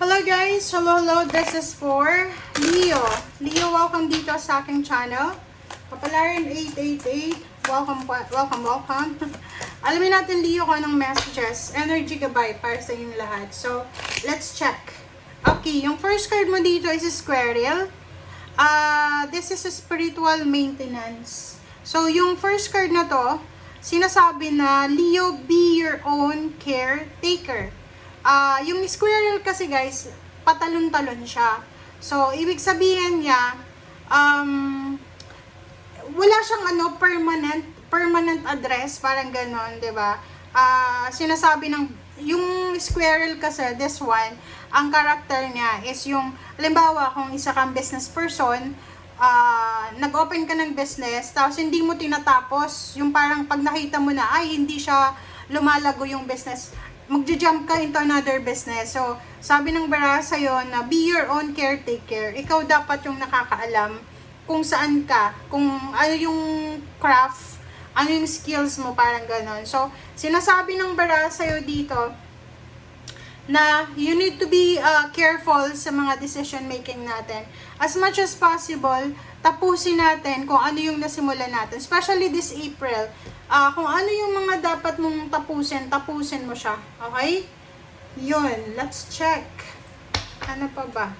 Hello guys! Hello! This is for Leo. Leo, welcome dito sa aking channel. Kapalaran 888. Welcome. Alamin natin Leo kung anong messages, energy gabay para sa inyong lahat. So, let's check. Okay, yung first card mo dito is Squirrel. This is a spiritual maintenance. So, yung first card na to, sinasabi na Leo, be your own caretaker. Yung squirrel kasi guys, patalon-talon siya. So, ibig sabihin niya, wala siyang permanent address, parang ganon, 'di ba? Sinasabi ng yung squirrel kasi, this one, ang character niya is yung, halimbawa, kung isa kang business person, nag-open ka ng business, tapos hindi mo tinatapos, yung parang pag nakita mo na, ay, hindi siya lumalago yung business, magja-jump ka into another business. So, sabi ng bara sa'yo na be your own caretaker. Ikaw dapat yung nakakaalam kung saan ka, kung ano yung craft, ano yung skills mo, parang ganon. So, sinasabi ng bara sa'yo dito na you need to be careful sa mga decision making natin. As much as possible, tapusin natin kung ano yung nasimulan natin. Especially this April. Kung ano yung mga dapat mong tapusin mo siya. Okay? Yun. Let's check. Ano pa ba?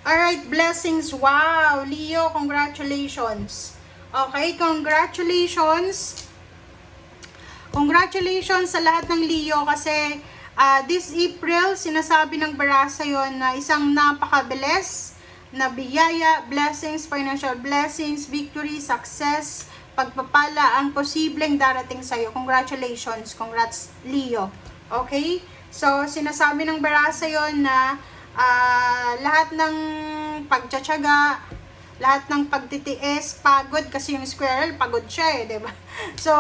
Alright, blessings. Wow, Leo, congratulations. Okay, congratulations. Congratulations sa lahat ng Leo kasi this April, sinasabi ng bara sa'yo na isang napakabilis na biyaya, blessings, financial blessings, victory, success, pagpapala ang posibleng darating sa'yo. Congratulations. Congrats, Leo. Okay? So, sinasabi ng bara sa'yo na lahat ng pagtsatsaga, lahat ng pagtitiis, pagod kasi yung squirrel, pagod siya diba? So,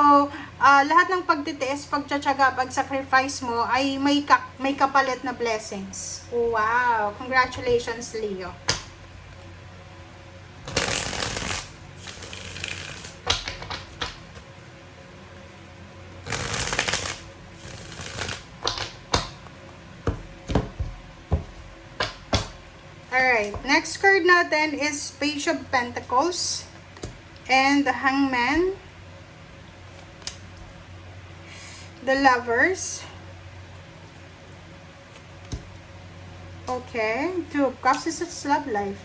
lahat ng pagtitiis, pagtsatsaga, pag-sacrifice mo ay may kapalit na blessings. Wow! Congratulations, Leo. Alright, next card natin is Page of Pentacles and the Hangman, the Lovers, okay, Two of Cups is love life.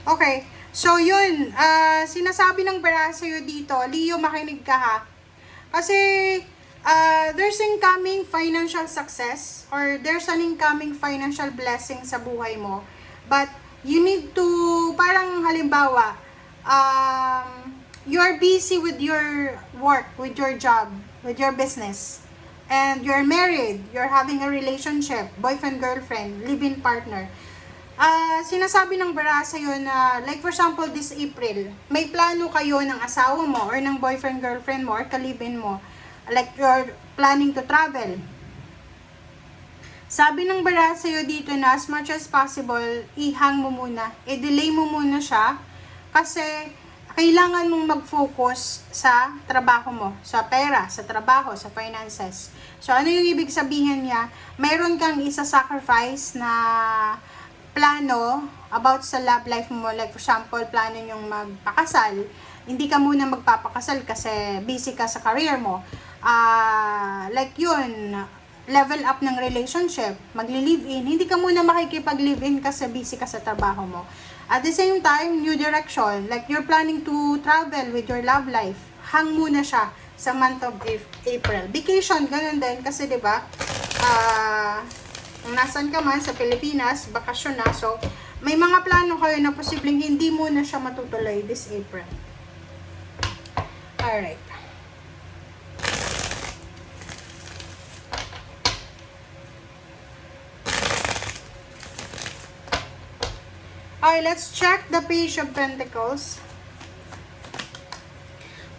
Okay, so yun, sinasabi ng bara sa'yo dito, Leo, makinig ka ha, kasi there's incoming financial success or there's an incoming financial blessing sa buhay mo. But you need to, parang halimbawa, you're busy with your work, with your job, with your business. And you're married, you're having a relationship, boyfriend, girlfriend, live-in partner. Sinasabi ng bara sa'yo na, like for example, this April, may plano kayo ng asawa mo or ng boyfriend, girlfriend mo or ka-live-in mo. Like you're planning to travel. Sabi ng bara sa'yo dito na as much as possible, ihang mo muna. I-delay mo muna siya kasi kailangan mong mag-focus sa trabaho mo, sa pera, sa trabaho, sa finances. So, ano yung ibig sabihin niya? Mayroon kang isa-sacrifice na plano about sa love life mo. Like for example, plano nyong magpakasal. Hindi ka muna magpapakasal kasi busy ka sa career mo. Like yun, level up ng relationship, magli-live-in, hindi ka muna makikipag-live-in kasi busy ka sa trabaho mo. At the same time, new direction, like you're planning to travel with your love life, hang muna siya sa month of April. Vacation, ganun din, kasi diba, kung nasan ka man sa Pilipinas, bakasyon na, so, may mga plano kayo na posibleng hindi muna siya matutuloy this April. Alright. Alright, let's check the Page of Pentacles.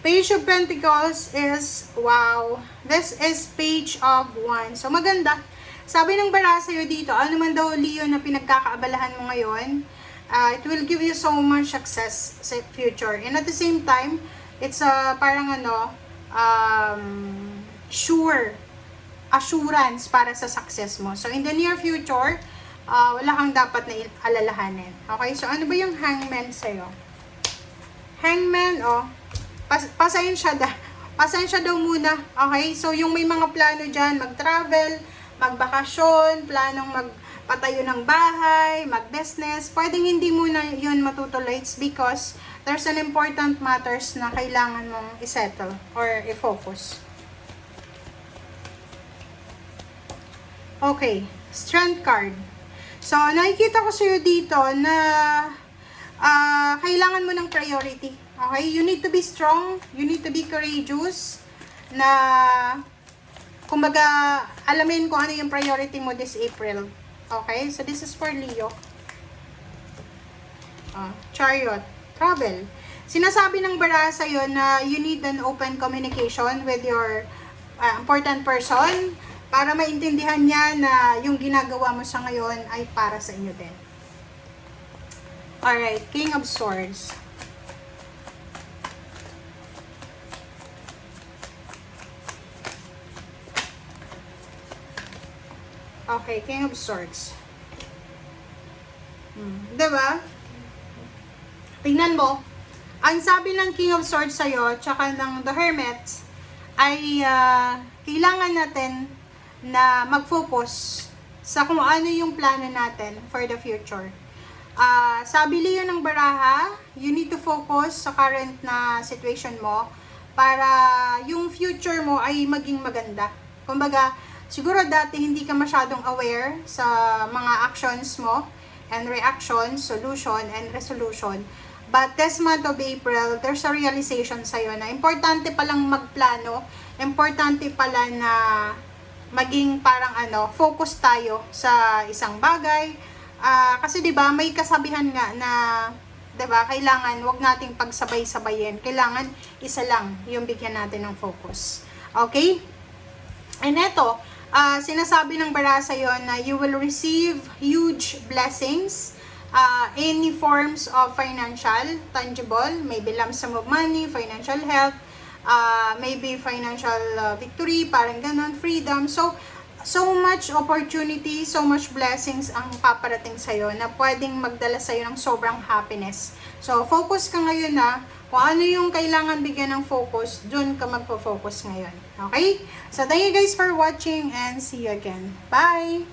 Page of Pentacles is, wow, this is Page of Wands. So, maganda. Sabi ng bara sa'yo dito, ano man daw, Leo, na pinagkakaabalahan mo ngayon, it will give you so much success sa future. And at the same time, it's parang assurance para sa success mo. So, in the near future, wala kang dapat na alalahanin. Okay? So, ano ba yung hangman sa'yo? Hangman, pasensya daw muna. Okay? So, yung may mga plano dyan, mag-travel, magbakasyon, planong magpatayo ng bahay, mag-business, pwedeng hindi muna yun matutuloy. It's because there's an important matters na kailangan mong isettle or i-focus. Okay. Strength card. So, nakikita ko sa'yo dito na kailangan mo ng priority. Okay? You need to be strong. You need to be courageous. Na, kumbaga, alamin kung ano yung priority mo this April. Okay? So, this is for Leo. Chariot. Travel. Sinasabi ng bara sa'yo na you need an open communication with your important person para maintindihan niya na yung ginagawa mo sa ngayon ay para sa inyo din. Alright, King of Swords. Okay, King of Swords. Diba? Tingnan mo. Ang sabi ng King of Swords sa'yo, tsaka ng The Hermit, ay kailangan natin na mag-focus sa kung ano yung plano natin for the future. Sabi Leo ng baraha, you need to focus sa current na situation mo para yung future mo ay maging maganda. Kumbaga, siguro dati hindi ka masyadong aware sa mga actions mo and reactions, solution, and resolution. But this month of April, there's a realization sa'yo na importante palang magplano, importante pala na maging parang focus tayo sa isang bagay. Kasi 'di ba, may kasabihan nga na 'di ba, kailangan wag nating pagsabay-sabayin. Kailangan isa lang yung bigyan natin ng focus. Okay? And eto, sinasabi ng bara sa'yo na you will receive huge blessings, any forms of financial, tangible, maybe lump sum of money, financial health, maybe financial victory, parang ganon, freedom. So much opportunity, so much blessings ang paparating sa'yo na pwedeng magdala sa'yo ng sobrang happiness. So, focus ka ngayon na kung ano yung kailangan bigyan ng focus, dun ka magpo-focus ngayon. Okay? So, thank you guys for watching and see you again. Bye!